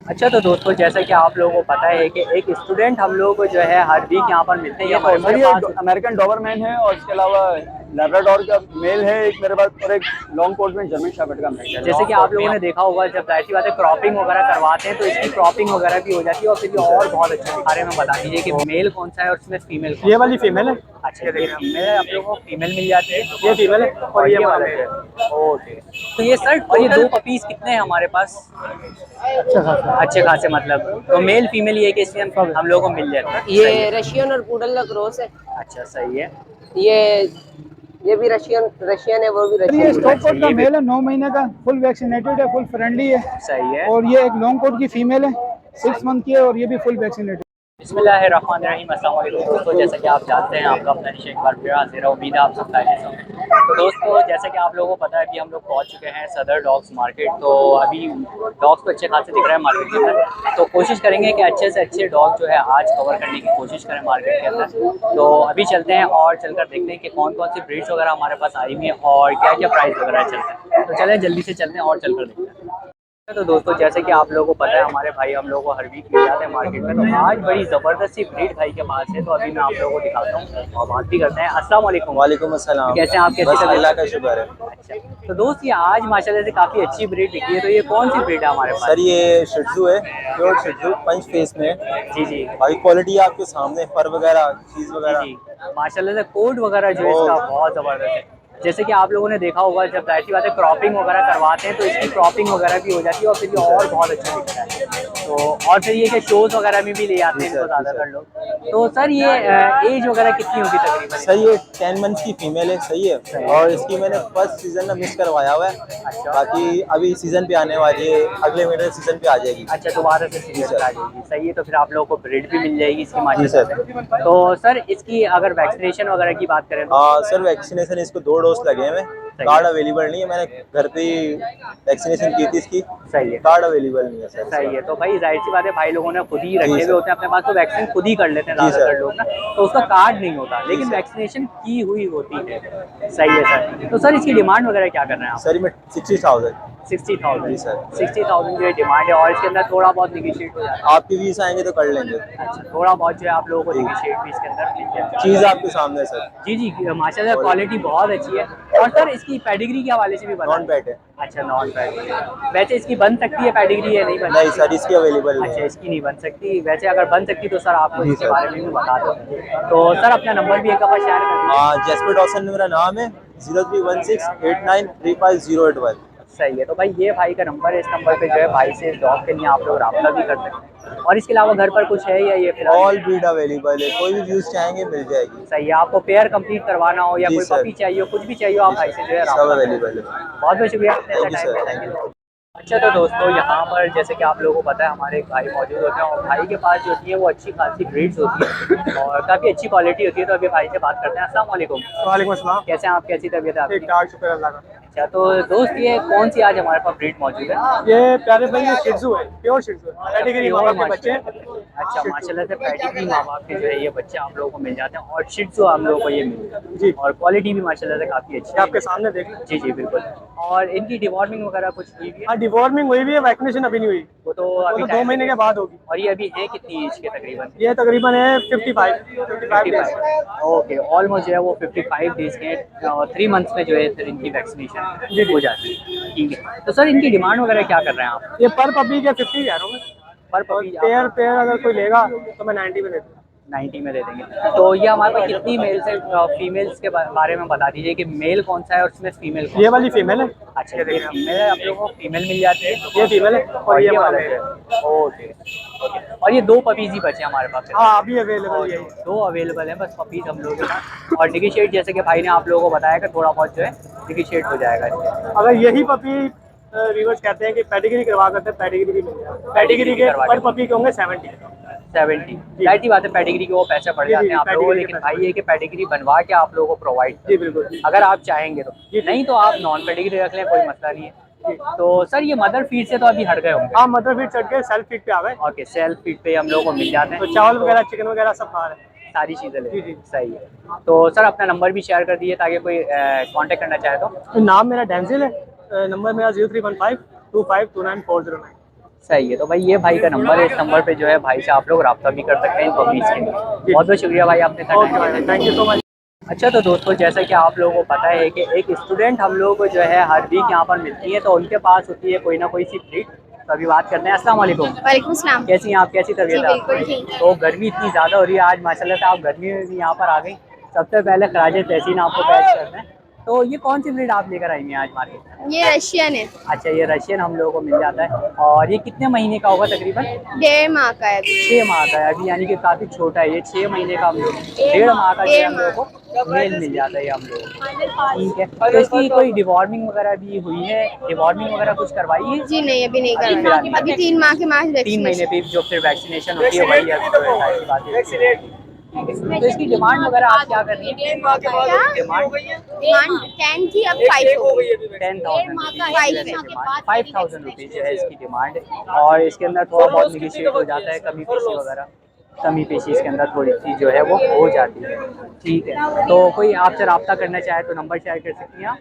अच्छा तो दोस्तों, जैसा कि आप लोगों को पता है कि एक स्टूडेंट हम लोगों को जो है हर वीक यहाँ पर मिलते हैं। ये हमारे सर मेरे ये पास अमेरिकन डॉबरमैन है और इसके अलावा लैब्राडोर का मेल है एक मेरे पास, और एक लॉन्ग कोट में जर्मन शेफर्ड का मेल है। जैसे कि लॉन्ग आप कोट में लोगों ने देखा होगा, जब जाहिर सी बात है क्रॉपिंग वगैरह करवाते हैं तो इसकी क्रॉपिंग वगैरह भी हो जाती है और फिर ये जी और सर। बहुत अच्छा। बारे में बता दीजिए कि मेल कौन सा है और इसमें फीमेल कौन ये सा वाली फीमेल है। है। अच्छा, ये फीमेल है, आप लोगों को फीमेल मिल जाती है ये फीमेल है और और ये ये हमारा वाला मेल जो है। है। ओके, तो ये सर, और ये दो पपीज कितने हैं हमारे पास? अच्छा खासा। अच्छे खासे, मतलब तो मेल फीमेल ये कि इसमें हम लोगों को मिल जाता है। सही ये है। रशियन और पूडल का क्रॉस है। अच्छा, सही है। ये ये भी रशियन रशियन है, वो भी सर ये रशियन ही है। स्टॉक अच्छा, कोट का ये भी मेल है, 9 महीने का, फुल वैक्सीनेटेड है, फुल फ्रेंडली है। सही है। और ये एक लॉन्ग कोट की फीमेल है, सही 6 मंथ की है और ये भी फुल वैक्सीनेटेड। बिस्मिल्लाहिर्रहमानिर्रहीम। अस्सलाम वालेकुम दोस्तों, जैसा कि आप जानते हैं आपका अपना निशा एक बार फिर हाजिर है। उम्मीद है आप सब खैरियत से होंगे। तो दोस्तों, जैसा कि आप लोगों को पता है कि हम लोग पहुंच चुके हैं सदर डॉग्स मार्केट। तो अभी डॉग्स तो अच्छे खासे दिख रहे हैं मार्केट के अंदर, तो कोशिश करेंगे कि अच्छे से अच्छे डॉग जो है आज कवर करने की कोशिश करें मार्केट के अंदर। तो अभी चलते हैं और चलकर देखते हैं कि कौन कौन सी ब्रीड्स वगैरह हमारे पास आई हुई हैं और क्या क्या प्राइस वगैरह चल रहा है। तो चलें जल्दी से चलते हैं और चलकर देखते हैं। तो दोस्तों, जैसे कि आप लोगों को पता है हमारे भाई हम लोगों को हर वीक मिल जाते हैं मार्केट में। तो आज बड़ी ज़बरदस्त सी ब्रीड भाई के पास है, तो अभी मैं आप लोगों को दिखाता हूँ और बात भी करते हैं। अस्सलाम वालेकुम। वालेकुम अस्सलाम। कैसे हैं आप, कैसी बस तबीयत? अल्लाह का शुक्र है। अच्छा, तो दोस्त ये आज माशाल्लाह से काफ़ी अच्छी ब्रीड दिखी है। तो ये कौन सी ब्रीड है हमारे सर पास? ये शिट्जू है, प्योर शिट्जू, पंच फेस में है। जी जी। बाकी क्वालिटी आपके सामने, फर वगैरह चीज़ जी वगैरह। जी। माशाल्लाह से कोड वगैरह जो है वो इसका बहुत ज़बरदस्त है। जैसे कि आप लोगों ने देखा होगा, जब जाहिर सी बात है क्रॉपिंग वगैरह करवाते हैं तो इसकी क्रॉपिंग वगैरह भी हो जाती है और फिर जी ये सर। और बहुत अच्छा दिखता है। तो और फिर ये कि शोज़ वगैरह में भी ले आते जी हैं इनको सर। जी ज़्यादातर सर। लोग। तो सर ये एज वगैरह कितनी होगी तकरीबन सर इसकी? ये 10 मंथ्स की फीमेल है, सही है। सही है। और इसकी मैंने फर्स्ट सीजन में मिस करवाया हुआ है। अच्छा। बाकी अभी सीजन पे आने वाली है, अगले महीने सीजन पे आ जाएगी। अच्छा, दोबारा से जी सीजन सर। आ जाएगी। सही है, तो फिर आप लोगों को ब्रीड भी मिल जाएगी इसकी जी माशाल्लाह सर। से। तो सर इसकी अगर वैक्सीनेशन वगैरह की बात करें तो? हाँ सर, वैक्सीनेशन इसको 2 डोज लगे हुए हैं। सही कार्ड है। अवेलेबल नहीं है, मैंने घर पे ही वैक्सीनेशन की थी इसकी। सही है। कार्ड अवेलेबल नहीं है सर सही इसका। है, तो भाई जाहिर सी बात है भाई लोगों ने खुद ही जी रखे हुए सर। होते हैं अपने पास, तो वैक्सीन खुद ही कर लेते हैं जी ज़्यादातर सर। लोग ना। तो उसका कार्ड नहीं होता, जी लेकिन सर। वैक्सीनेशन की हुई होती है। सही है सर। तो सर इसकी डिमांड वगैरह क्या कर रहे हैं आप? सर में 60,000। 60,000। जी सर। 60,000 जो है डिमांड है और इसके अंदर थोड़ा बहुत निगोशिएट हो जाता आपके व्यूज आएंगे तो कर लेंगे। है। अच्छा, थोड़ा बहुत जो है आप लोगों को जी। निगोशिएट भी इसके अंदर मिल चीज़ जाएगा। आपके सामने है सर। जी जी, माशाल्लाह और क्वालिटी बहुत अच्छी है। और सर इसकी पेडिग्री के हवाले से भी बता नॉन पेट है। दें। अच्छा, नॉन पेडिग्री। वैसे इसकी बन सकती है पेडिग्री या नहीं बन नहीं सकती? सर, इसकी अवेलेबल नहीं अच्छा, है। इसकी नहीं बन सकती। वैसे अगर बन सकती तो सर आपको जी इसके सर। बारे में भी बता देते। तो सर अपना नंबर भी एक दफ़ा शेयर कर हाँ, दीजिए। जैस्पर डॉसन मेरा नाम है। 0316893508। सही है, तो भाई ये भाई का नंबर है। इस नंबर पे जो है भाई से जॉब के लिए आप लोग रब्ता भी कर सकते हैं। और इसके अलावा घर पर कुछ है या ये फिलहाल? ऑल ब्रीड अवेलेबल है, कोई भी व्यूज चाहेंगे मिल जाएगी। सही है, आपको पेयर कंप्लीट करवाना हो या जी कोई सर। पपी चाहिए हो, कुछ भी चाहिए हो, आप जी भाई सर, से जो है सब रब्ता करें। अवेलेबल है। बहुत बहुत शुक्रिया अपने थैंक यू टाइम सर, देने थैंक के यू। लिए। अच्छा तो दोस्तों, यहाँ पर जैसे कि आप लोगों को पता है हमारे एक भाई मौजूद होते हैं और भाई के पास जो होती है वो अच्छी खासी ब्रीड्स होती है और काफ़ी अच्छी क्वालिटी होती है। तो अभी भाई से बात करते हैं। अस्सलाम वालेकुम। वालेकुम अस्सलाम। कैसे हैं आप, कैसी तबीयत है ठीक आपकी? ठाक, शुक्र अल्लाह का। अच्छा तो दोस्त, ये कौन सी आज हमारे पास ब्रीड मौजूद है? ये प्यारे भाई ये शिट्जू है, प्योर शिट्जू है, पेडिग्री माँ प्योर बाप के बच्चे हैं। माशाल्लाह। अच्छा, शिट्जू। माशाल्लाह से पेडिग्री माँ बाप के जो है ये बच्चे हम लोगों को मिल जाते हैं और शिट्जू हम लोगों को ये मिल जाते हैं जी, और क्वालिटी भी माशाल्लाह से काफ़ी अच्छी ये है आपके इनकी। सामने देख लें। जी जी बिल्कुल। और इनकी डिवॉर्मिंग वगैरह कुछ हुई भी है? हाँ, डिवॉर्मिंग हुई भी है, वैक्सीनेशन अभी नहीं हुई। वो तो वो अभी तो दो टाइम महीने लगेगा। के बाद होगी। और ये अभी है कितनी एज के तकरीबन? ये तकरीबन है 55 डेज। 55। ओके, ऑलमोस्ट जो है वो 55 डेज़ के 3 मंथ्स में जो है फिर इनकी वैक्सीनेशन जी जी। हो जाती है। ठीक है, तो सर इनकी डिमांड वगैरह क्या कर रहे हैं आप? ये पर पपी के 50 कह रहा हूँ मैं। पर और पपी आप पेयर पेयर अगर कोई लेगा तो मैं 90 में दे दूँगा। 90 में दे देंगे। तो ये हमारे पास कितनी मेल्स है, फीमेल्स के बारे में बता दीजिए कि मेल कौन सा है और उसमें फीमेल कौन ये सा वाली फीमेल है। है? अच्छा, ये ये देखिए आप। फीमेल है, आप लोगों को फीमेल मिल जाती है। ये फीमेल है और और ये ये हमारा वाला मेल जो है। है ओके ओके। और ये दो पपीज़ ही बचे हमारे पास फिर? हाँ, अभी अवेलेबल और यही है। दो अवेलेबल हैं बस पपीज़ हम लोगों के पास। और निगोशिएट जैसे कि भाई ने आप लोगों को बताया कि थोड़ा बहुत जो है निगोशिएट हो जाएगा इसमें। अगर यही पपी रिवर्स कहते हैं कि पेडिग्री करवा करते हैं, पेडिग्री भी मिल जाएगा। पेडिग्री पेडिग्री भी के करवा पर के पपी के होंगे 70। 70। जी जाहिर सी बात है पेडिग्री के वो पैसे बढ़ जी जाते जी, हैं आप लोगों को, पेडिग्री के लेकिन पैसे भाई ये बढ़े। कि पेडिग्री बनवा के आप लोगों को प्रोवाइड जी कर बिल्कुल। अगर आप चाहेंगे तो। जी ठीक नहीं है। तो आप नॉन पेडिग्री रख लें, कोई मसला नहीं है। जी। तो सर ये मदर फीड से तो अभी हट गए होंगे? हाँ, मदर फीड चढ़ के सेल्फ फीड पे आ गए। ओके, सेल्फ फीड पे हम लोगों को मिल जाते तो हैं। चावल तो वगैरह, चिकन वगैरह सब खा रहे हैं। सारी चीज़ें ले। जी जी। सही है। तो सर अपना नंबर भी शेयर कर दीजिए ताकि कोई कांटेक्ट करना चाहे तो। नाम मेरा डेंजिल है, नंबर मेरा 0315 2529 409। सही है। तो भाई ये भाई का नंबर है, इस नंबर पे जो है भाई से आप लोग रब्ता भी कर सकते हैं इनको फीस के लिए। बहुत बहुत शुक्रिया भाई आपने इतना टाइम दिया। Thank you so much. अच्छा तो दोस्तों जैसा कि आप लोगों को पता है कि एक स्टूडेंट हम लोगों को जो है हर वीक यहाँ पर मिलती है, तो उनके पास होती है कोई ना कोई सी ट्रीट। तो अभी बात करते हैं। अस्सलाम वालेकुम। वालेकुम सलाम। कैसी हैं आप, कैसी जी तबीयत है बिल्कुल आपकी? ठीक। तो गर्मी इतनी ज़्यादा हो रही है आज माशाल्लाह से, आप गर्मी में भी यहाँ पर आ गई। सबसे पहले खराज तहसीन आपको पेश करते हैं। तो ये कौन सी ब्रीड आप लेकर आई हैं आज मार्केट में? ये रशियन है। अच्छा ये रशियन हम लोगों को मिल जाता है। और ये कितने महीने का होगा तकरीबन? 1.5 माह का है अभी। 6 माह का है अभी, यानी कि काफ़ी छोटा है ये। 6 महीने का हम लोग, 1.5 माह का जो है हम लोगों को मेल मिल जाता है ये हम लोगों को। ठीक है। तो इसकी कोई डिवॉर्मिंग वगैरह भी हुई है? डिवॉर्मिंग वगैरह कुछ करवाई है? जी नहीं अभी नहीं अभी करवाया। फिलहाल अभी 3 माह के माह 3 महीने पे जो फिर वैक्सीनेशन होती है वही अब जो है की बात है। तो इसकी डिमांड वगैरह आप क्या कर रही हैं? डिमांड डिमांड 10 थी अब 5 हो गई। 10,000 5,000 रुपीज़ जो है इसकी डिमांड है। और इसके अंदर थोड़ा बहुत निगोशिएट हो जाता है, कमी पेशी वगैरह, कमी पेशी इसके अंदर थोड़ी सी जो है वो हो जाती है। ठीक है। तो कोई आपसे रब्ता करना चाहे तो नंबर शेयर कर सकती हैं आप?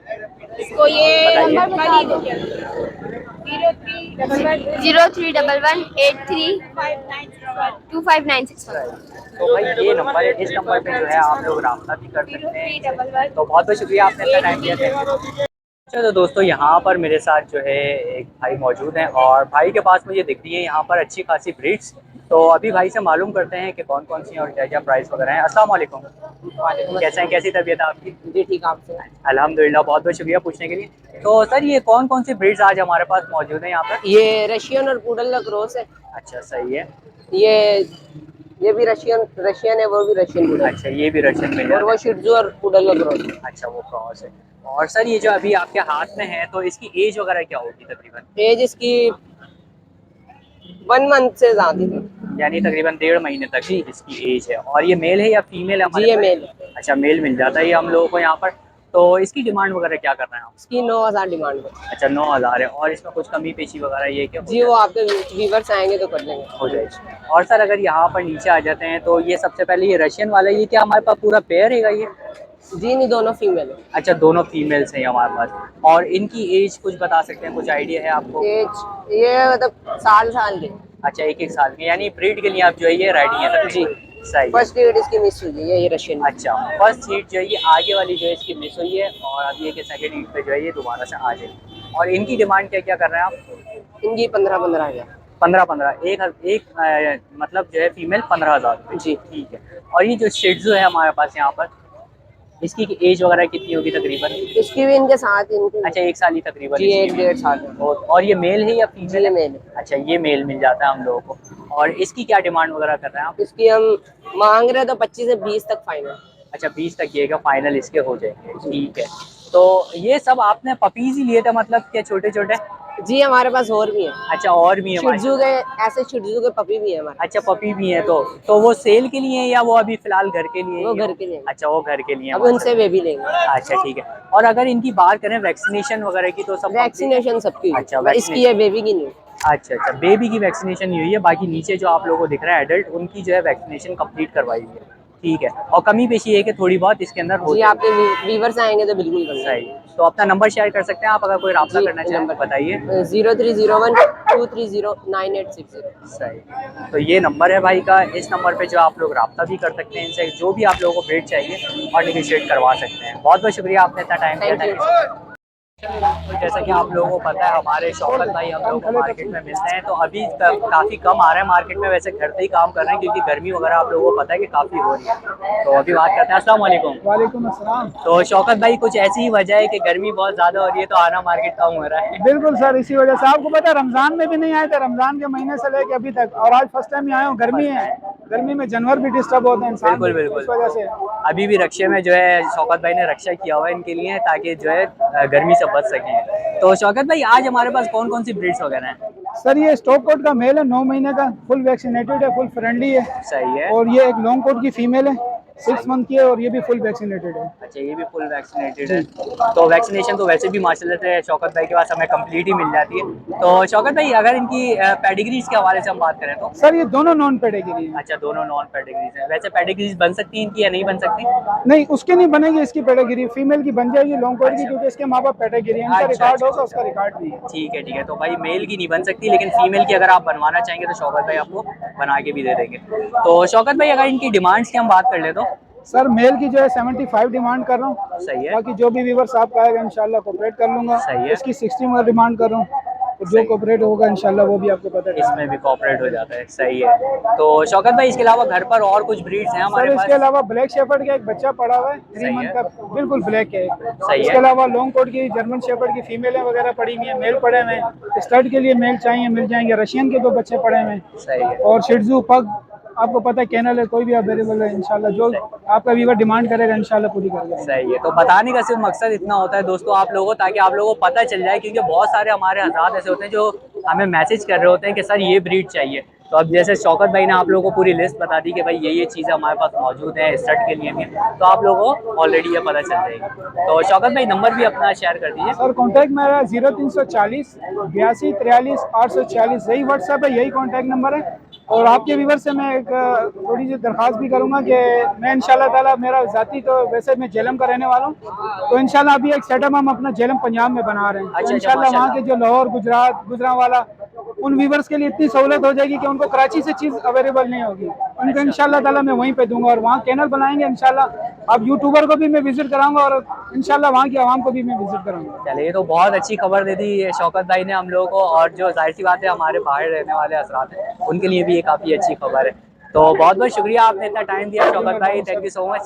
इसको ये बताइए। नंबर बता दीजिए। 0311832596 तो भाई ये नंबर है, इस नंबर पे जो है आप लोग रब्ता भी कर सकते हैं। तो बहुत बहुत शुक्रिया आपने इतना टाइम दिया था। चलो दोस्तों यहाँ पर मेरे साथ जो है एक भाई मौजूद हैं और भाई के पास मुझे दिख रही है यहाँ पर अच्छी खासी ब्रीड्स। तो अभी भाई से मालूम करते हैं कि कौन कौन सी और क्या क्या प्राइस वगैरह हैं। अस्सलाम वालेकुम। कैसे हैं, कैसी तबीयत है आपकी? जी ठीक आपसे। अल्हम्दुलिल्लाह, बहुत बहुत शुक्रिया पूछने के लिए। तो सर ये कौन कौन सी ब्रीड्स आज हमारे पास मौजूद हैं यहाँ पर? ये रशियन और पूडल का क्रॉस है। अच्छा सही है। ये ये भी रशियन है, वो भी रशियन पूडल। अच्छा ये भी रशियन मिल और वो जाता शिट्जू और पूडल का क्रॉस। है। अच्छा वो क्रॉस है। और सर ये जो अभी आपके हाथ में है तो इसकी एज वगैरह क्या होगी तकरीबन? एज इसकी 1 मंथ से ज्यादा थी। यानी तकरीबन 1.5 महीने तक इसकी एज है। और ये मेल है या फीमेल है हमारे जी ये पास? मेल। अच्छा मेल मिल जाता है ये हम लोगों को यहाँ पर। तो इसकी डिमांड वगैरह क्या कर रहे हैं आप? इसकी 9,000 डिमांड है। अच्छा 9,000 है। और इसमें कुछ कमी पेशी वगैरह ये क्या जी वो आपके व्यूवर्स आएंगे तो कर लेंगे। हो जाएगी? और सर अगर यहाँ पर नीचे आ जाते हैं तो ये सबसे पहले ये रशियन वाला, ये क्या हमारे पास पूरा पेयर है ये? जी नहीं दोनों फीमेल है। अच्छा दोनों फीमेल्स हैं हमारे पास। और इनकी एज कुछ बता सकते हैं, कुछ आइडिया है आपको? एज ये मतलब साल के। अच्छा एक एक साल के, यानी ब्रीड के लिए आप जो है ये रेडी है जी? सही है। फर्स्ट डेट इसकी मिस हुई है ये रशियन। अच्छा फर्स्ट सीट जो है ये आगे वाली जो है इसकी मिस हुई है और अब ये कि सेकंड सीट पे जो है ये दोबारा से आ जाएगी। और इनकी डिमांड क्या क्या कर रहे हैं आप? इनकी 15-15 हज़ार। 15-15 एक मतलब जो है फीमेल 15,000 जी ठीक है। और ये जो शिट्जू है हमारे पास यहाँ पर, इसकी एज वगैरह कितनी होगी तकरीबन? इसकी भी इनके साथ इनकी अच्छा 1 साल ही तकरीबन जी इसकी 1-1.5 साल है। और ये मेल है या जी फीमेल ये है? मेल है। अच्छा ये मेल मिल जाता है हम लोगों को। और इसकी क्या डिमांड वगैरह कर रहे हैं आप? इसकी हम मांग रहे हैं तो 25 से 20 तक फाइनल। अच्छा 20 तक ये का फाइनल इसके हो जाएंगे। ठीक है। तो ये सब आपने पपीज ही लिए थे मतलब क्या, छोटे छोटे? जी हमारे पास और भी है। अच्छा और भी है शिट्जू के, ऐसे शिट्जू के पपी भी है हमारे। अच्छा पपी भी है। तो वो सेल के लिए है या वो अभी फिलहाल घर के लिए? वो घर के लिए। अच्छा वो घर के लिए अब उनसे बेबी लेंगे। अच्छा ठीक है। और अगर इनकी बात करें वैक्सीनेशन वगैरह की तो सब वैक्सीनेशन सबकी हुई। अच्छा, इसकी है बेबी की नहीं। अच्छा बेबी की वैक्सीनेशन नहीं हुई है, बाकी नीचे जो आप लोगों को दिख रहा है एडल्ट, उनकी जो है वैक्सीनेशन कंप्लीट करवाई हुई है। ठीक है। और कमी पेशी है कि थोड़ी बहुत इसके अंदर हो जी जाएगी। आपके व्यूवर्स आएंगे तो बिल्कुल कर सही। तो अपना नंबर शेयर कर सकते हैं आप अगर कोई रब्ता करना चाहे तो बताइए। 030123098860। सही। तो ये नंबर है भाई का, इस नंबर पे जो आप लोग रब्ता भी कर सकते हैं इनसे, जो भी आप लोगों को ब्रीड चाहिए और निगोशिएट करवा सकते हैं। बहुत बहुत शुक्रिया आपने इतना टाइम दिया। थैंक था तो जैसा कि आप लोगों को पता है हमारे शौकत भाई हम लोग को मार्केट में मिलते हैं, तो अभी काफ़ी कम आ रहे हैं मार्केट में। वैसे घर से ही काम कर रहे हैं क्योंकि गर्मी वगैरह आप लोगों को पता है कि काफ़ी हो रही है। तो अभी बात करते हैं। अस्सलाम वालेकुम। वालेकुम अस्सलाम। तो शौकत भाई कुछ ऐसी ही वजह है कि गर्मी बहुत ज़्यादा हो रही है तो आना मार्केट कम हो रहा है? बिल्कुल सर, इसी वजह से आपको पता है रमजान में भी नहीं आए थे, रमजान के महीने से लेके अभी तक, और आज फर्स्ट टाइम आए हो। गर्मी है, गर्मी में जानवर भी डिस्टर्ब होते हैं इंसान। बिल्कुल बिल्कुल। इस वजह से अभी भी रक्षे में जो है शौकत भाई ने रक्षा किया हुआ है इनके लिए, ताकि जो है गर्मी से बच सकें। तो शौकत भाई आज हमारे पास कौन कौन सी ब्रीड्स वगैरह हैं? सर ये स्टॉक कोट का मेल है, 9 महीने का, फुल वैक्सीनेटेड है, फुल फ्रेंडली है। सही है। और ये एक लॉन्ग कोट की फीमेल है, 6 मंथ की है और ये भी फुल वैक्सीनेटेड है। अच्छा, ये भी फुल वैक्सीनेटेड है। तो वैक्सीनेशन तो वैसे भी माशाल्लाह से शौकत भाई के पास हमें कंप्लीट ही मिल जाती है। तो शौकत भाई, अगर इनकी पेडिग्रीज के हवाले से हम बात करें तो? सर ये दोनों नॉन पेडिग्री है। अच्छा, दोनों नॉन पेडिग्रीज हैं। वैसे पेडिग्रीज बन सकती हैं इनकी या नहीं बन सकती? नहीं, उसके नहीं बनेगी, इसकी पेडिग्री फीमेल की बन जाएगी लॉन्ग कोट की, अच्छा। क्योंकि इसके माँ बाप पेडिग्री है, इनका अच्छा, रिकॉर्ड अच्छा, होगा, अच्छा। उसका रिकॉर्ड नहीं है। ठीक है, ठीक है। तो भाई मेल की नहीं बन सकती, लेकिन फीमेल की अगर आप बनवाना चाहेंगे तो शौकत भाई आपको बना के भी दे देंगे। तो शौकत भाई, अगर इनकी डिमांड्स की हम बात कर ले तो? सर मेल की जो है 75 डिमांड कर रहा हूँ। सही है। बाकी जो भी व्यूवर्स आपका आएगा इंशाल्लाह कोऑपरेट कर लूंगा। सही है। इसकी 60 में डिमांड कर रहा हूँ, तो जो सही। कोऑपरेट होगा इंशाल्लाह वो भी आपको पता है। इसमें भी कॉपरेट हो जाता है। सही है। तो शौकत भाई, इसके अलावा घर पर और कुछ ब्रीड्स हैं हमारे सर पास? इसके अलावा ब्लैक शेफर्ड का एक बच्चा पड़ा हुआ है, 3 सही मंथ है। का, बिल्कुल ब्लैक है। सही इसके है। अलावा लॉन्ग कोट की जर्मन शेफर्ड की फीमेल वगैरह पड़ी हुई है, मेल पड़े हुए हैं। स्टड के लिए मेल चाहिए मिल जाएंगे। रशियन के 2 बच्चे पड़े हुए हैं। सही है। और शिट्जू पग आपको पता है, कैनल है, कोई भी अवेलेबल है इंशाल्लाह। जो आपका व्यूवर डिमांड करेगा इंशाल्लाह पूरी कर देंगे। सही है। तो बताने का सिर्फ मकसद इतना होता है दोस्तों आप लोगों, ताकि आप लोगों को पता चल जाए, क्योंकि बहुत सारे हमारे हज़रात ऐसे होते हैं जो हमें मैसेज कर रहे होते हैं कि सर ये ब्रीड चाहिए। तो अब जैसे शौकत भाई ने आप लोगों को पूरी लिस्ट बता दी कि भाई ये चीज़ें हमारे पास मौजूद हैं स्टड के लिए भी, तो आप लोगों को ऑलरेडी ये पता चल जाएगी। तो शौकत भाई, नंबर भी अपना शेयर कर दीजिए। सर कॉन्टैक्ट मेरा 0340 82 43 846, यही व्हाट्सएप है, यही कॉन्टैक्ट नंबर है। और आपके व्यूवर से मैं एक थोड़ी सी दरख्वास्त भी करूंगा कि मैं इंशाल्लाह ताला, मेरा ज़ाती तो वैसे मैं जेलम का रहने वाला हूँ, तो इंशाल्लाह अभी एक सेटअप हम अपना जेलम पंजाब में बना रहे हैं। तो अच्छा, इंशाल्लाह वहाँ माशाल्लाह। के जो लाहौर, गुजरात, गुजरांवाला, उन व्यूवर्स के लिए इतनी सहूलत हो जाएगी कि उनको कराची से चीज़ अवेलेबल नहीं होगी, उनको इंशाल्लाह ताला मैं वहीं पे दूंगा। और वहाँ कैनल बनाएंगे इंशाल्लाह। अब यूट्यूबर को भी मैं विजिट कराऊंगा और इंशाल्लाह वहाँ की आवाम को भी मैं विजिट कराऊंगा। चलिए, तो बहुत अच्छी खबर दे दी शौकत भाई ने हम लोगों को, और जो जाहिर सी बात है हमारे बाहर रहने वाले हजरात हैं उनके लिए भी ये काफ़ी अच्छी खबर है। तो बहुत बहुत शुक्रिया आपने इतना टाइम दिया शौकत भाई, थैंक यू सो मच।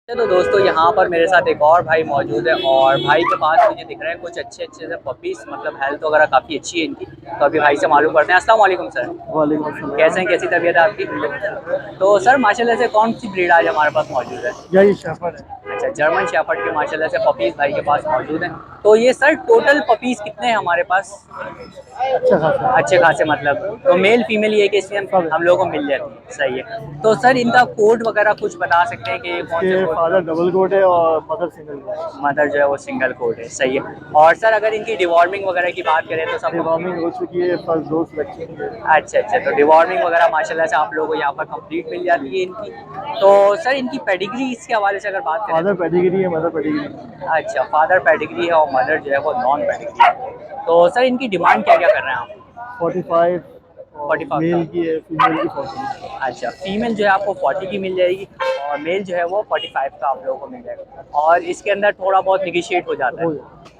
तो दोस्तों, यहाँ पर मेरे साथ एक और भाई मौजूद है, और भाई के पास मुझे दिख रहे हैं कुछ अच्छे अच्छे से पपीज़, मतलब हेल्थ वगैरह काफ़ी अच्छी है इनकी। तो अभी भाई से मालूम करते हैं। अस्सलाम वालेकुम सर। वालेकुम अस्सलाम। कैसे हैं, कैसी तबीयत है आपकी? तो सर माशाल्लाह से कौन सी ब्रीड आज हमारे पास मौजूद है? यही शेफर्ड है। अच्छा, जर्मन शेफर्ड के माशाल्लाह से पपीज़ भाई के पास मौजूद हैं। तो ये सर टोटल पपीज़ कितने हैं हमारे पास? अच्छा खासा। अच्छे खासे, मतलब तो मेल फीमेल ये कि इसमें हम लोगों को मिल जाती है। सही है। तो सर इनका कोड वगैरह कुछ बता सकते हैं कि ये कौन से? फादर डबल कोट है और मदर सिंगल कोट है। मदर जो है वो सिंगल कोड है। सही है। और सर अगर इनकी डिवॉर्मिंग वगैरह की बात करें तो सब डिवॉर्मिंग हो चुकी है, फर्स्ट डोज वैक्सीन है। अच्छा अच्छा, तो डिवॉर्मिंग वगैरह माशाल्लाह से आप लोगों को यहाँ पर कंप्लीट मिल जाती है इनकी। तो सर इनकी पेडिग्री इसके हवाले से अगर बात करें? फादर पेडिग्री है, मदर पेडिग्री। अच्छा, फादर पेडिग्री है और मदर जो है वो नॉन पेडिग्री है। तो सर इनकी डिमांड क्या क्या कर रहे हैं आप? 45 45 मेल की है, फीमेल की 40। अच्छा, फीमेल जो है आपको 40 की मिल जाएगी, और मेल जो है वो 45 का आप लोगों को मिल जाएगा। और इसके अंदर थोड़ा बहुत निगोशिएट हो जाता है,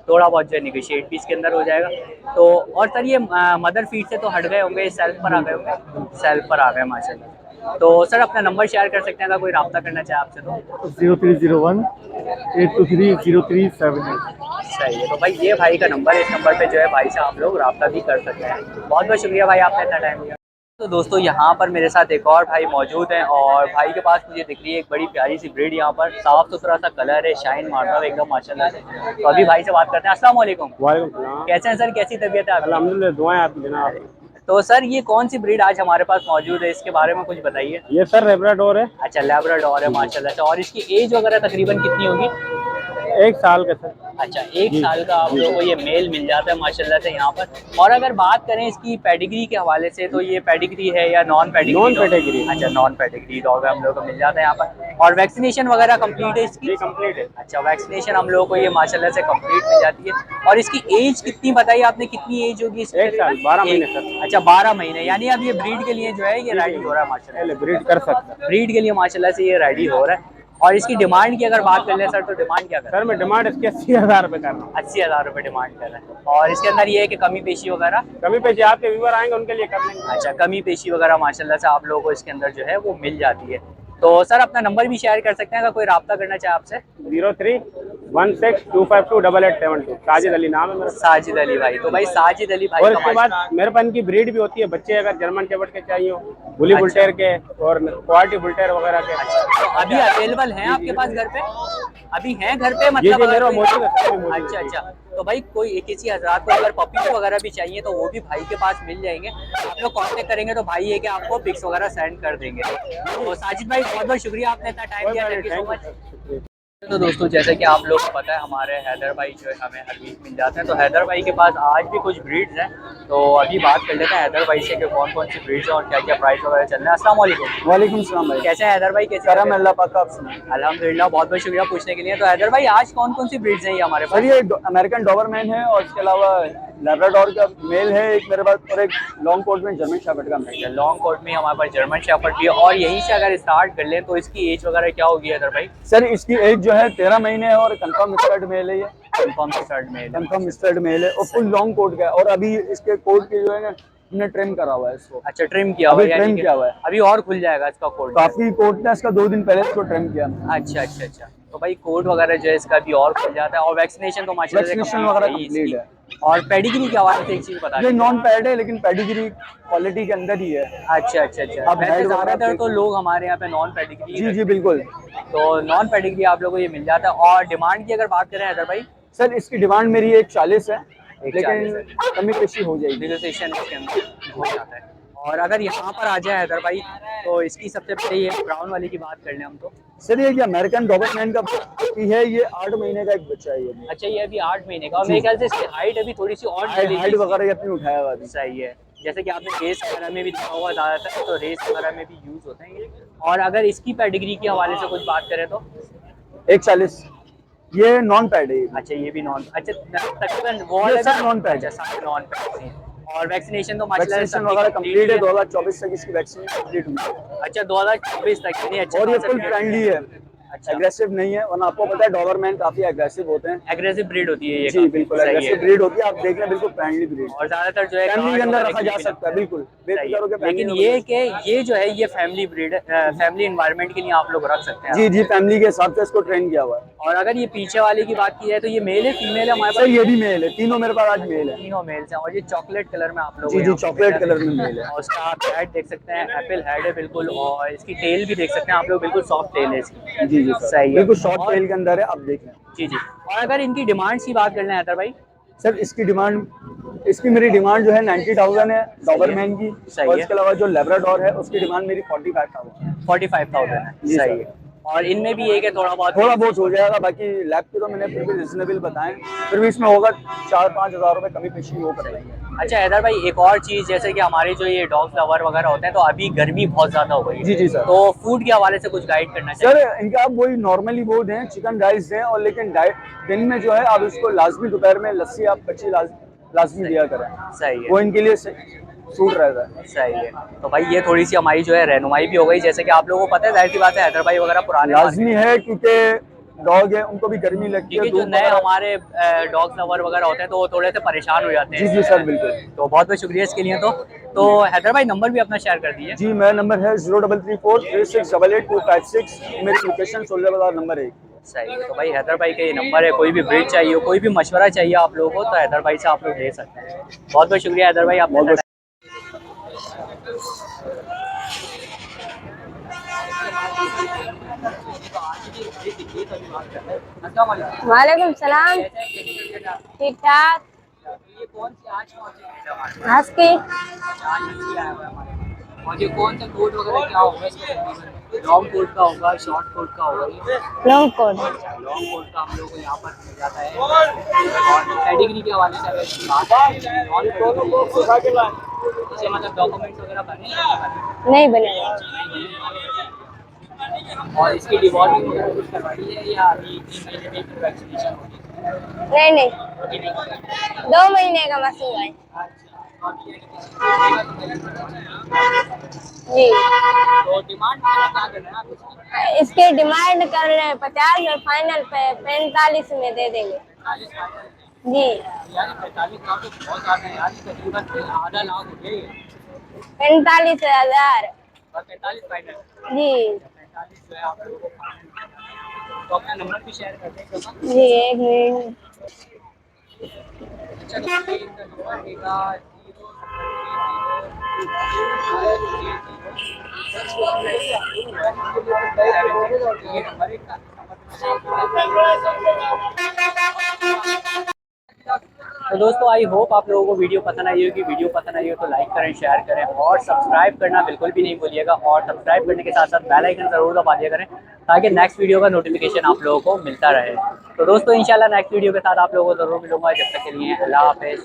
थोड़ा बहुत जो है निगोशिएट भी इसके अंदर हो जाएगा। तो और सर ये मदर फीड से तो हट गए होंगे, सेल्फ पर आ गए होंगे? सेल्फ पर आ गए माशाल्लाह। तो सर अपना नंबर शेयर कर सकते हैं अगर कोई रब्ता करना चाहे आपसे तो? 0301 823 0378। सही है। तो भाई ये भाई का नंबर है, इस नंबर पे जो है भाई से आप लोग रब्ता भी कर सकते हैं। बहुत बहुत शुक्रिया भाई, आपने इतना टाइम दिया। तो दोस्तों, यहाँ पर मेरे साथ एक और भाई मौजूद हैं, और भाई के पास मुझे दिख रही है एक बड़ी प्यारी सी ब्रीड। यहाँ पर साफ सुथरा सा कलर है, शाइन मारता है एकदम माशाल्लाह से। तो अभी भाई से बात करते हैं। अस्सलाम वालेकुम। वालेकुम सलाम। कैसे हैं सर, कैसी तबीयत है आपकी? अल्हम्दुलिल्लाह, दुआएं आपकी जनाब। तो सर ये कौन सी ब्रीड आज हमारे पास मौजूद है, इसके बारे में कुछ बताइए। ये सर लेब्राडोर है। अच्छा, लैब्राडोर है माशाल्लाह से। और इसकी एज वगैरह तकरीबन कितनी होगी? 1 साल का सर। अच्छा, 1 साल का आप लोगों को ये मेल मिल जाता है माशाल्लाह से यहाँ पर। और अगर बात करें इसकी पेडिग्री के हवाले से, तो ये पेडिग्री है या नॉन पेडिग्री? Non pedigree. अच्छा, नॉन पेडिग्री डॉग हम लोगों को मिल जाता है यहाँ पर। और वैक्सीनेशन वगैरह कंप्लीट है इसकी? ये कंप्लीट है। अच्छा, वैक्सीनेशन हम लोगों को ये माशाल्लाह से कंप्लीट मिल जाती है। और इसकी एज कितनी बताई आपने, कितनी एज होगी इसकी? 1 साल 12 महीने सर। अच्छा, 12 महीने, यानी अब ये ब्रीड के लिए जो है ये रेडी हो रहा है माशाल्लाह। ब्रीड कर सकता है। ब्रीड के लिए माशाल्लाह से ये रेडी हो रहा है। और इसकी डिमांड की अगर बात कर लें सर, तो डिमांड क्या कर रहे सर मैं डिमांड इसकी 80,000 रुपये कर रहा हूँ। हैं? 80,000 रुपये डिमांड कर रहे हैं। और इसके अंदर ये है कि कमी पेशी वगैरह? कभी पेशी आपके व्यूवर आएंगे उनके लिए कर लेंगे। अच्छा, कमी पेशी वगैरह माशाल्लाह से आप लोगों को इसके अंदर जो है वो मिल जाती है। तो सर अपना नंबर भी शेयर कर सकते हैं अगर कोई रब्ता करना चाहे आपसे? 03 16252887 साजिद अली नाम है मेरा। साजिद अली भाई, तो भाई साजिद अली भाई और का इसके बाद मेरे पास इनकी ब्रीड भी होती है, बच्चे अगर जर्मन शेफर्ड के चाहिए हो, बुली अच्छा। बुल्टेर के और क्वालिटी बुल्टेर वगैरह के। तो अभी अवेलेबल हैं आपके पास घर पे? अभी हैं घर पे मतलब? जी, अगर मेरा कोई- मौजूद है, सभी मौजूद है। अच्छा अच्छा, तो भाई कोई किसी हजरात को अगर पपी वगैरह भी चाहिए तो वो भी भाई के पास मिल जाएंगे। आप लोग कांटेक्ट करेंगे तो भाई है कि आपको पिक्स वगैरह सेंड कर देंगे। तो साजिद भाई बहुत बहुत शुक्रिया, आपने इतना टाइम दिया, थैंक यू सो मच। तो दोस्तों जैसे कि आप लोग को पता है हमारे हैदर भाई जो है हमें हर वीक मिल जाते हैं, तो हैदर भाई के पास आज भी कुछ ब्रीड्स हैं, तो अभी बात कर लेते हैं हैदर भाई से कि कौन कौन सी ब्रीड्स हैं और क्या क्या प्राइस वगैरह चल रहा है। अस्सलाम वालेकुम। वालेकुम सलाम भाई। कैसे हैं हैदर भाई? कैसे करम अल्लाह पाक का, आप सुनाएं। अल्हम्दुलिल्लाह, बहुत बहुत शुक्रिया पूछने के लिए। तो हैदर भाई आज कौन कौन सी ब्रीड्स हैं ये हमारे सर पास? ये अमेरिकन डॉबरमैन है और इसके अलावा लैब्राडोर का मेल है एक मेरे पास, और एक लॉन्ग कोट में जर्मन शेफर्ड का मेल है। लॉन्ग कोट में हमारे पास जर्मन शेफर्ड भी है, और यहीं से अगर स्टार्ट कर लें तो इसकी एज वगैरह क्या होगी हैदर भाई? सर इसकी एज जो है 13 महीने है और कंफर्म स्टड मेल है, ये कंफर्म स्टड में कंफर्म स्टड मेल है और फुल लॉन्ग कोट का है। और अभी इसके कोट की जो है ना, हमने ट्रिम करा हुआ है इसको। अच्छा, ट्रिम किया हुआ अभी है, ट्रिम यानी कि किया हुआ है। अभी और खुल जाएगा इसका कोट? काफी कोट था इसका, 2 दिन पहले इसको ट्रिम किया। अच्छा अच्छा अच्छा, तो भाई कोड वगैरह जो है इसका भी और खुल जाता है, और वैक्सीनेशन तो माशाल्लाह से वैक्सीनेशन complete वगैरह है ही कंप्लीट इसकी। है। और पेडिग्री के हवाले से एक चीज़ बता ये दीजिए। नॉन पैड है लेकिन पेडिग्री क्वालिटी के अंदर ही है। अच्छा अच्छा अच्छा, आप वैसे हेड वगैरह ज़्यादातर तो देख- लोग हमारे यहाँ पे नॉन पेडिग्री जी जी बिल्कुल। तो नॉन पेडिग्री आप लोगों को ये मिल जाता है। और डिमांड की अगर बात करें हैदर भाई? सर इसकी डिमांड मेरी 140 है, 140 लेकिन कमी पेशी हो जाएगी। नेगोशिएशन इसके अंदर हो जाता है। और अगर यहाँ पर आ जाए हैदर भाई तो इसकी सबसे पहले ये ब्राउन वाली की बात कर लें हम तो। सर ये अमेरिकन डॉबरमैन का ही है, ये 8 महीने का एक बच्चा है ये। अच्छा, ये अभी 8 महीने का, और मेरे ख्याल से इसकी हाइट अभी थोड़ी सी और हाइट वगैरह ये अपनी उठाया हुआ अभी। सही है, जैसे कि आपने रेस वगैरह में भी देखा हुआ ज़्यादातर, तो रेस वगैरह में भी यूज़ होते हैं ये। और अगर इसकी पेडिग्री के हवाले से कुछ बात करें तो? 140, ये नॉन पैड है ये। अच्छा, ये भी नॉन, अच्छा तकरीबन वो ये सब non paid है। अच्छा, सब नॉन पैड। और वैक्सीनेशन तो माशाल्लाह से वैक्सीनेशन सबकी वगैरह complete कंप्लीट है, है। 2024 तक इसकी वैक्सीन कंप्लीट हुई है। अच्छा, 2024 तक नहीं? अच्छा, और ये खासा फुल period फ्रेंडली है, अच्छा, एग्रेसिव नहीं है, वरना आपको पता है डॉबरमैन काफी एग्रेसिव होते हैं। एग्रेसिव ब्रीड होती है ये जी काफी, बिल्कुल सही एग्रेसिव है। ब्रीड होती है, आप देख लें बिल्कुल फ्रेंडली ब्रीड। और ज्यादातर जो है फैमिली के guard अंदर वगैरह रखा के लिए जा भी सकता है, बिल्कुल सही है। बेफिक्र होकर लेकिन family ये में- कि ये जो है ये फैमिली ब्रीड है, फैमिली एनवायरनमेंट के लिए आप लोग रख सकते हैं। जी जी फैमिली के हिसाब से इसको ट्रेन किया हुआ है। और अगर ये पीछे वाले की बात की जाए तो ये मेल है फीमेल है हमारे सर पास? ये भी मेल है, तीनों मेरे पास आज मेल है। तीनों मेल्स हैं, और ये चॉकलेट कलर में आप लोग जी जी चॉकलेट कलर में मेल है। और उसका आप हेड देख सकते हैं, एप्पल हेड है बिल्कुल, और इसकी टेल भी देख सकते हैं आप लोग, बिल्कुल सॉफ्ट टेल है इसकी। जी जी सर, सही है, बिल्कुल शॉर्ट और- टेल के अंदर है, आप देख लें। जी जी। और अगर इनकी डिमांड्स की बात करना है हैदर भाई? सर इसकी मेरी डिमांड जो है 90,000 है डॉबरमैन की, सही और है। इसके अलावा जो लेब्राडोर है उसकी डिमांड मेरी 45,000 है। 45,000 है, जी सही सर। है। और इनमें भी एक है थोड़ा बहुत हो जाएगा, बाकी लैब के तो मैंने फिर भी रिजनेबल बताएं, फिर भी इसमें होगा 4-5 हज़ार रुपये कमी पेशी वो कर लेंगे। अच्छा हैदर भाई, एक और चीज़, जैसे कि हमारे जो ये डॉग लवर वगैरह होते हैं तो अभी गर्मी बहुत ज़्यादा हो गई है, जी जी सर। तो फूड के हवाले से कुछ गाइड करना चाहिए? सर इनका आप वही नॉर्मली वो दें, चिकन राइस दें, और लेकिन डाइट दिन में जो है आप इसको लाजमी दोपहर में लस्सी आप कच्ची लाजमी दिया करें, सही है, वो इनके लिए सूट रहता है। सही है। तो भाई ये थोड़ी सी हमारी जो है रहनुमाई भी हो गई, जैसे कि आप लोगों को पता है जाहिर सी बात है हैदर भाई वगैरह पुराने लाजमी है क्योंकि डॉग है, उनको भी गर्मी लगती है, क्योंकि जो धूप नए वगैरह- हमारे डॉग लवर वगैरह होते हैं तो वो थोड़े से परेशान हो जाते हैं। जी जी सर बिल्कुल। तो बहुत बहुत शुक्रिया इसके लिए। तो हैदर भाई नंबर भी अपना शेयर कर दीजिए। जी मेरा नंबर है 03343688 मेरी लोकेशन 16 बाजार नंबर 1। सही है, तो भाई हैदर भाई का ये नंबर है, कोई भी ब्रीड चाहिए हो, कोई भी मशवरा चाहिए आप लोगों को तो हैदर भाई से आप लोग ले सकते हैं। बहुत बहुत शुक्रिया हैदर भाई, आपने बहुत वालेकुम सलाम। ठीक ठाक। ये कौन सी आज कौन सी ब्रीड है हमारे पास? हस्की। आज इसकी आया हुआ है हमारे पास। और ये कौन सा कोट वगैरह क्या होगा इसका तकरीबन? लॉन्ग कोट का होगा, शॉर्ट कोट का होगा? ये लॉन्ग कोट। लॉन्ग कोट का हम लोग को यहाँ पर मिल जाता है। और कैटेगरी के हवाले से अगर इसकी बात करें, नॉन कैटेगरी जैसे मतलब डॉक्यूमेंट्स वगैरह बने हैं? नहीं बनेगा। और इसकी डिवॉल्विंग वगैरह कुछ करवाई है या अभी 3 महीने में फिर वैक्सीनेशन होगी? नहीं नहीं, अभी नहीं करवाई। 2 महीने का मसूल है। अच्छा, अभी ये कि किसी को देगा तो जी। तो डिमांड क्या करना है आप इसकी? इसके डिमांड कर रहे हैं 50 में, फाइनल पे 45 में दे देंगे। 45 फाइनल? जी। यार 45 लाख तो बहुत ज़्यादा है यार, तकरीबन आधा लाख हो गए ये। 45,000। और 45 फाइनल? जी। 45 जो है आप लोगों को फाइनल तो अपना नंबर भी शेयर कर दें एक दफ़ा। जी, एक मिनट। अच्छा, तो ये इनका नंबर रहेगा 030 ये नंबर है इनका। तो दोस्तों आई होप आप लोगों को वीडियो पसंद आई होगी। वीडियो पसंद आई हो तो लाइक करें, शेयर करें और सब्सक्राइब करना बिल्कुल भी नहीं भूलिएगा। और सब्सक्राइब करने के साथ साथ बेल आइकन ज़रूर दबा दिया करें ताकि नेक्स्ट वीडियो का नोटिफिकेशन आप लोगों को मिलता रहे। तो दोस्तों इंशाल्लाह नेक्स्ट वीडियो के साथ आप लोगों को ज़रूर मिलूंगा। जब तक के लिए अल्लाह हाफ़िज़।